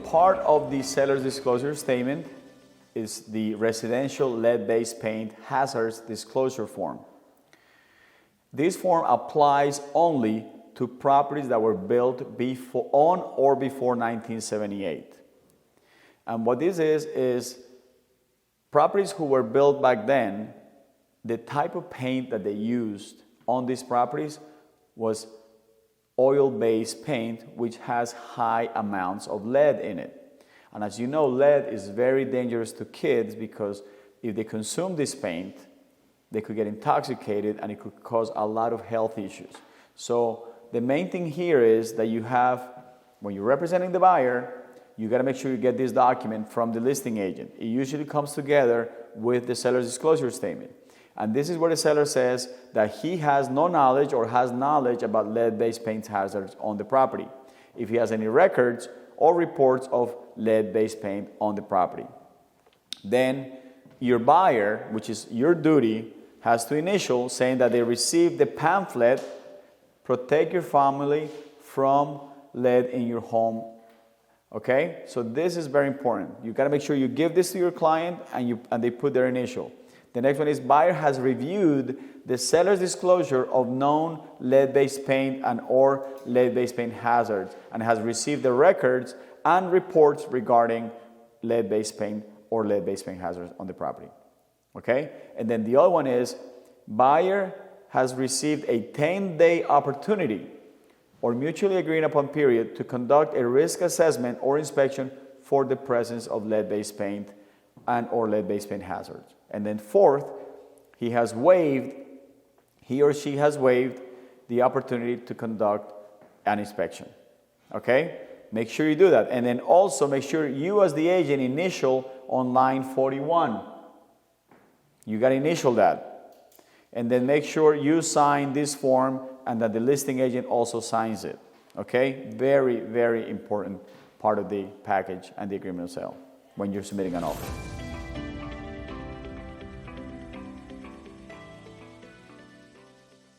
part of the seller's disclosure statement is the residential lead-based paint hazards disclosure form. This form applies only to properties that were built on or before 1978. And what this is properties who were built back then, the type of paint that they used on these properties was oil-based paint, which has high amounts of lead in it. And as you know, lead is very dangerous to kids because if they consume this paint, they could get intoxicated and it could cause a lot of health issues. So the main thing here is that you have, when you're representing the buyer, you got to make sure you get this document from the listing agent. It usually comes together with the seller's disclosure statement. And this is where the seller says that he has no knowledge or has knowledge about lead-based paint hazards on the property, if he has any records or reports of lead-based paint on the property. Then your buyer, which is your duty, has to initial saying that they received the pamphlet, Protect Your Family from Lead in Your Home. Okay? So this is very important. You got to make sure you give this to your client and they put their initial. The next one is buyer has reviewed the seller's disclosure of known lead-based paint and or lead-based paint hazards and has received the records and reports regarding lead-based paint or lead-based paint hazards on the property. Okay? And then the other one is buyer has received a 10-day opportunity or mutually agreed upon period to conduct a risk assessment or inspection for the presence of lead-based paint and or lead-based paint hazards. And then fourth, he or she has waived the opportunity to conduct an inspection. Okay? Make sure you do that. And then also make sure you as the agent initial on line 41. You got to initial that. And then make sure you sign this form and that the listing agent also signs it. Okay? Very, very important part of the package and the agreement of sale when you're submitting an offer.